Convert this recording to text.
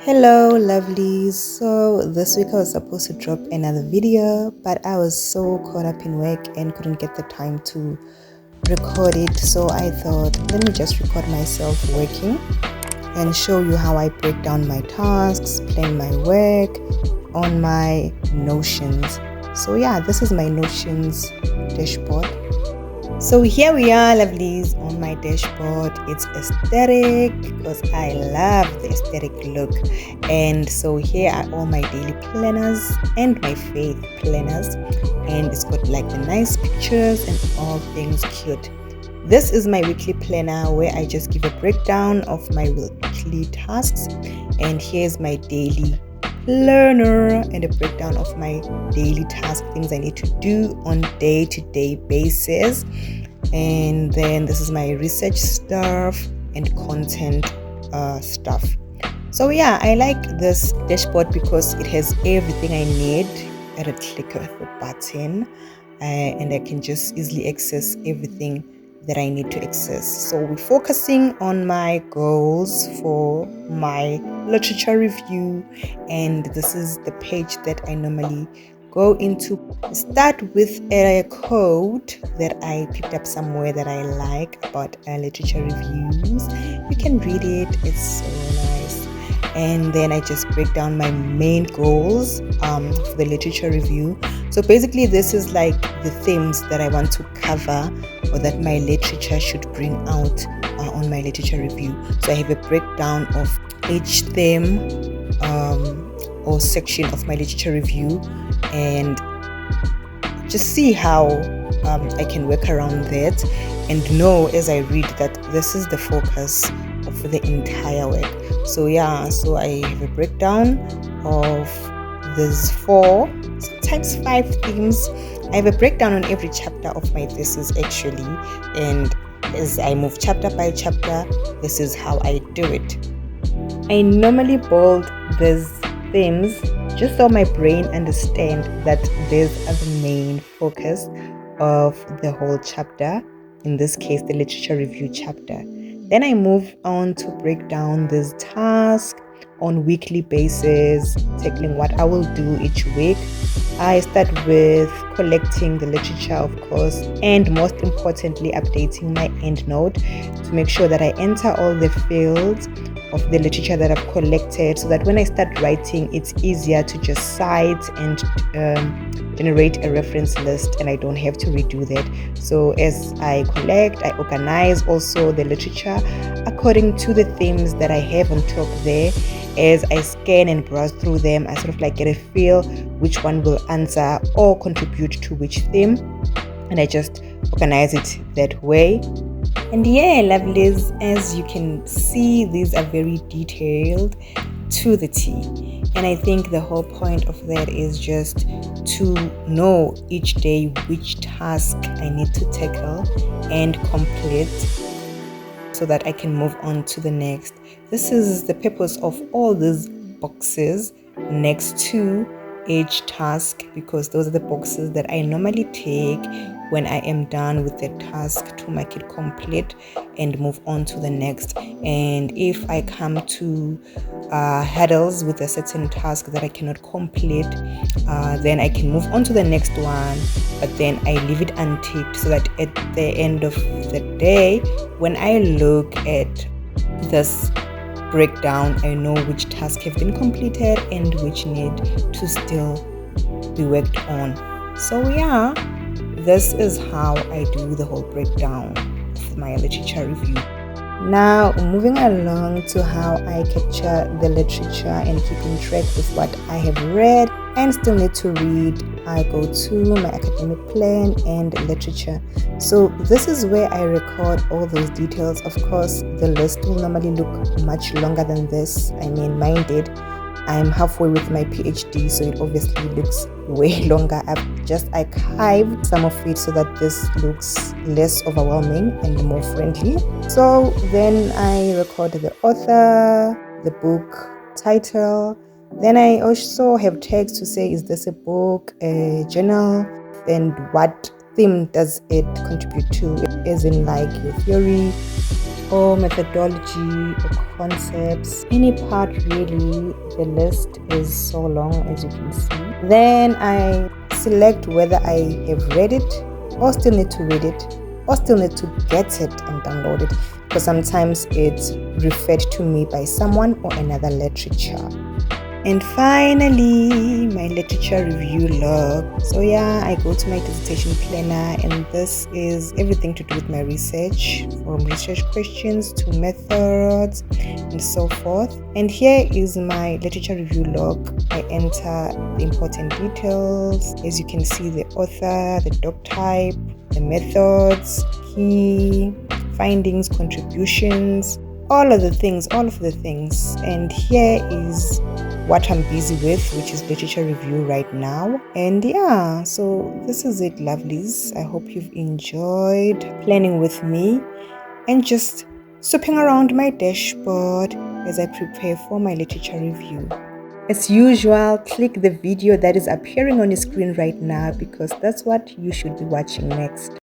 Hello lovelies. So this week I was supposed to drop another video, but I was so caught up in work and couldn't get the time to record it. So I thought, let me just record myself working and show you how I break down my tasks, plan my work on my Notions. So yeah, this is my Notions dashboard. So here we are, lovelies, on my dashboard. It's aesthetic because I love the aesthetic look. And so here are all my daily planners and my faith planners. And it's got like the nice pictures and all things cute. This is my weekly planner where I just give a breakdown of my weekly tasks. And here's my daily planner and a breakdown of my daily task, things I need to do on day-to-day basis. And then this is my research stuff and content stuff. So yeah, I like this dashboard because it has everything I need at a click of a button, and I can just easily access everything that I need to access. So we're focusing on my goals for my literature review, and this is the page that I normally go into. Start with a quote that I picked up somewhere that I like about literature reviews. You can read it, it's so nice. And then I just break down my main goals for the literature review. So basically this is like the themes that I want to cover or that my literature should bring out on my literature review. So I have a breakdown of each theme or section of my literature review, and just see how I can work around that and know as I read that this is the focus of the entire work. So yeah, so I have a breakdown of these 4, sometimes 5 themes. I have a breakdown on every chapter of my thesis actually, and as I move chapter by chapter, this is how I do it. I normally bold these themes just so my brain understand that these are the main focus of the whole chapter, in this case the literature review chapter. Then I move on to break down this task on weekly basis, tackling what I will do each week. I start with collecting the literature, of course, and most importantly updating my EndNote to make sure that I enter all the fields of the literature that I've collected, so that when I start writing it's easier to just cite and generate a reference list, and I don't have to redo that. So as I collect, I organize also the literature according to the themes that I have on top there. As I scan and browse through them, I sort of like get a feel which one will answer or contribute to which theme, and I just organize it that way. And yeah, lovelies, as you can see, these are very detailed to the T. And I think the whole point of that is just to know each day which task I need to tackle and complete so that I can move on to the next. This is the purpose of all these boxes next to each task, because those are the boxes that I normally take when I am done with the task to make it complete and move on to the next. And if I come to hurdles with a certain task that I cannot complete, then I can move on to the next one, but then I leave it unticked so that at the end of the day, when I look at this breakdown, I know which tasks have been completed and which need to still be worked on. So yeah, this is how I do the whole breakdown of my literature review. Now moving along to how I capture the literature and keeping track with what I have read and still need to read, I go to my academic plan and literature. So this is where I record all those details. Of course, the list will normally look much longer than this. I mean, mine did. I'm halfway with my PhD, so it obviously looks way longer. I've just archived some of it so that this looks less overwhelming and more friendly. So then I record the author, the book title. Then I also have tags to say, is this a book, a journal, and what theme does it contribute to, as in like your theory or methodology or concepts, any part really. The list is so long, as you can see. Then I select whether I have read it or still need to read it or still need to get it and download it, because sometimes it's referred to me by someone or another literature. And finally, my literature review log. So yeah, I go to my dissertation planner, and this is everything to do with my research, from research questions to methods and so forth. And here is my literature review log. I enter the important details. As you can see, the author, the doc type, the methods, key findings, contributions, all of the things. And here is what I'm busy with, which is literature review right now. And yeah, so this is it, lovelies. I hope you've enjoyed planning with me and just swooping around my dashboard as I prepare for my literature review. As usual, click the video that is appearing on your screen right now, because that's what you should be watching next.